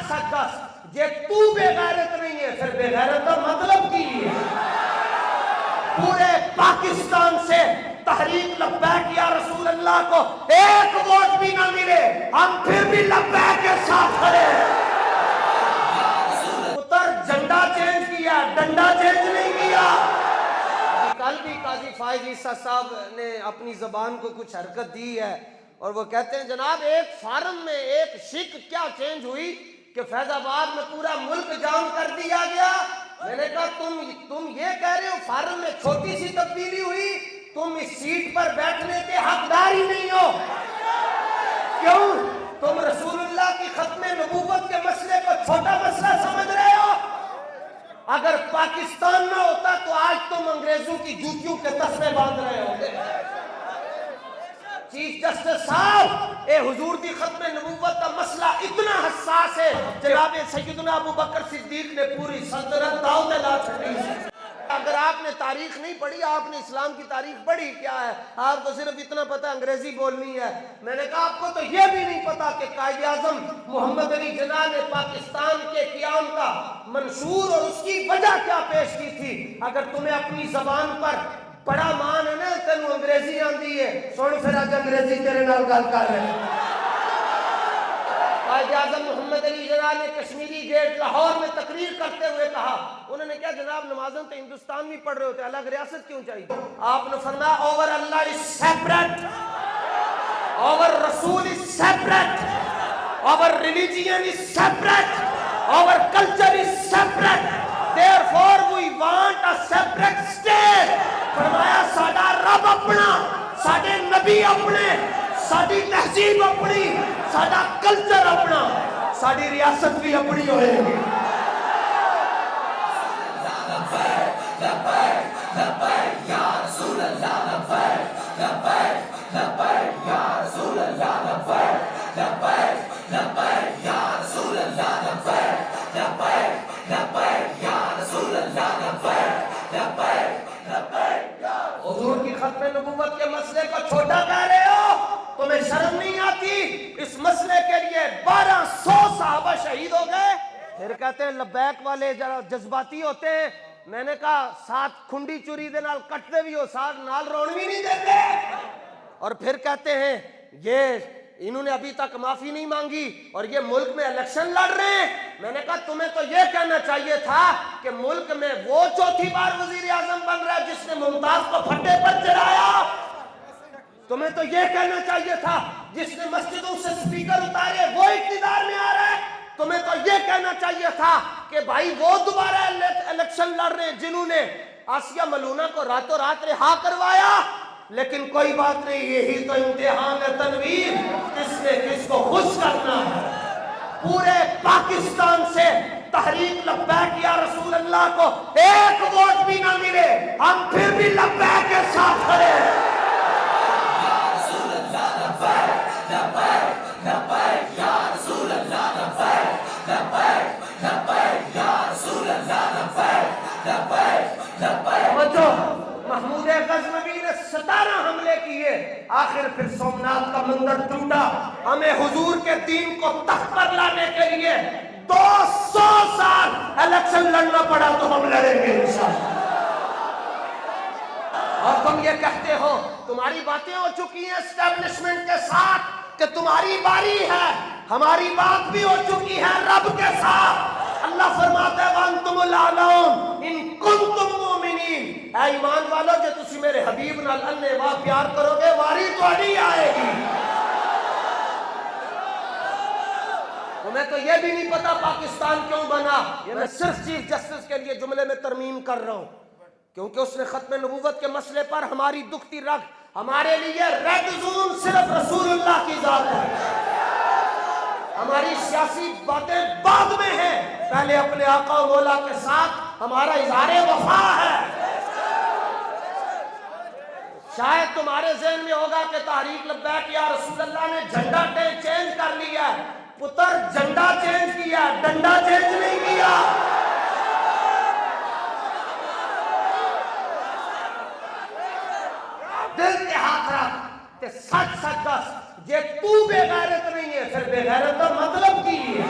سچ دس جے تو بے غیرت نہیں ہے پھر بے غیرت کا مطلب کی ہے؟ پورے پاکستان سے تحریک لبیک یا رسول اللہ کو ایک ووٹ بھی نہ ملے ہم پھر بھی لبیک کے ساتھ کھڑے ہیں۔ پتر جھنڈا چینج کیا ڈنڈا چینج نہیں کیا۔ کل بھی قاضی فائز عیسیٰ صاحب نے اپنی زبان کو کچھ حرکت دی ہے اور وہ کہتے ہیں جناب ایک فارم میں ایک شک کیا چینج ہوئی کہ فیض آباد میں پورا ملک جام کر دیا گیا۔ میں نے کہا تم یہ کہہ رہے ہو فارم میں چھوٹی سی تبدیلی ہوئی، تم اس سیٹ پر بیٹھنے کے حقدار ہی نہیں ہو۔ کیوں؟ تم رسول اللہ کی ختم نبوت کے مسئلے کو چھوٹا مسئلہ سمجھ رہے ہو۔ اگر پاکستان نہ ہوتا تو آج تم انگریزوں کی جوتیوں کے تسمے باندھ رہے ہوگے۔ چیف جسٹس صاحب اے حضور دی ختم نبوت کا مسئلہ اتنا حساس ہے جناب سیدنا ابو بکر صدیق نے پوری سلطنت داؤ میں لا چھڑی۔ اگر آپ نے تاریخ نہیں پڑھی، آپ نے اسلام کی تاریخ پڑھی کیا ہے؟ آپ کو صرف اتنا پتہ انگریزی بولنی ہے۔ میں نے کہا آپ کو تو یہ بھی نہیں پتا کہ قائد اعظم محمد علی جناح نے پاکستان کے قیام کا منشور اور اس کی وجہ کیا پیش کی تھی۔ اگر تمہیں اپنی زبان پر بڑا مان ہے نا تینوں انگریزی آندی ہے، سن پھر آج انگریزی تیرے نال گل کر رہے ہیں۔ قائد اعظم محمد علی جناح نے کشمیری گیٹ لاہور میں تقریر کرتے ہوئے کہا، انہوں نے کہا جناب نمازیں تو ہندوستان میں پڑھ رہے ہوتے الگ ریاست کیوں چاہیے؟ آپ نے فرمایا our Allah is separate, our رسول is separate, our religion is separate, our culture is separate, therefore we want a separate state۔ فرمایا ساڈا رب اپنا، ساڈے نبی اپنے، ساڈی تہذیب اپنی، ساڈا کلچر اپنا، ساڈی ریاست بھی اپنی ہوئے گی۔ حضور کی ختم نبوت کے مسئلے کو چھوٹا کہہ رہے ہو؟ تمہیں شرم نہیں آتی؟ اس مسئلے کے لیے 1200 صحابہ شہید ہو گئے۔ پھر کہتے ہیں لبیک والے جذباتی ہوتے ہیں۔ میں نے کہا ساتھ کھنڈی چوری دے نال کٹتے بھی ہو، ساتھ نال رون بھی نہیں دیتے۔ اور پھر کہتے ہیں یہ انہوں نے ابھی تک معافی نہیں مانگی اور یہ ملک میں الیکشن لڑ رہے ہیں۔ میں نے کہا تمہیں تو یہ کہنا چاہیے تھا کہ ملک میں وہ چوتھی بار وزیر اعظم بن رہا ہے جس نے ممتاز کو پھٹے پر چڑھایا۔ تمہیں تو یہ کہنا چاہیے تھا جس نے مسجدوں سے سپیکر اتارے وہ اقتدار میں آ رہا ہے۔ تمہیں تو یہ کہنا چاہیے تھا کہ بھائی وہ دوبارہ الیکشن لڑ رہے ہیں جنہوں نے آسیہ ملونہ کو راتوں رات رہا کروایا۔ لیکن کوئی بات نہیں، یہی تو امتحان ہے تنویر، کس نے کس کو خوش کرنا ہے۔ پورے پاکستان سے تحریک لبیک یا رسول اللہ کو ایک ووٹ بھی نہ ملے ہم پھر بھی لبیک کے ساتھ کھڑے ہیں۔ محمود غزنوی نے 17 حملے کیے، آخر پھر سومنات کا مندر ٹوٹا۔ ہمیں حضور کے دین کو تخت پر لانے کے لیے 200 سال الیکشن لڑنا پڑا تو ہم لڑیں گے انشاءاللہ۔ اور تم یہ کہتے ہو تمہاری باتیں ہو چکی ہیں اسٹیبلشمنٹ کے ساتھ کہ تمہاری باری ہے، ہماری بات بھی ہو چکی ہے رب کے ساتھ۔ اللہ فرماتا ہے وَأَنْتُمُ الْأَعْلَوْنَ إِن كُنتُم مُؤْمِنِينَ، اے ایمان والو جو تسی میرے حبیب نال اللہ واہ پیار کرو گے واری تہاڈی آئے گی۔ تمہیں تو یہ بھی نہیں پتا پاکستان کیوں بنا۔ یہ میں صرف چیف جسٹس کے لیے جملے میں ترمیم کر رہا ہوں کیونکہ اس نے ختم نبوت کے مسئلے پر ہماری دکھتی رگ، ہمارے لیے ریڈ زون صرف رسول اللہ کی ذات ہے۔ ہماری سیاسی باتیں بعد میں ہیں، پہلے اپنے آقا و مولا کے ساتھ ہمارا اظہار وفا ہے۔ شاید تمہارے ذہن میں ہوگا کہ تحریک لبیک یا رسول اللہ نے جھنڈا چینج کر لیا ہے۔ پتر جھنڈا چینج کیا، ڈنڈا چینج نہیں کیا۔ دل کے ہاتھ رکھ تے سچ سچ دس جے تو بے غیرت نہیں ہے پھر بے غیرت کا مطلب کی ہے؟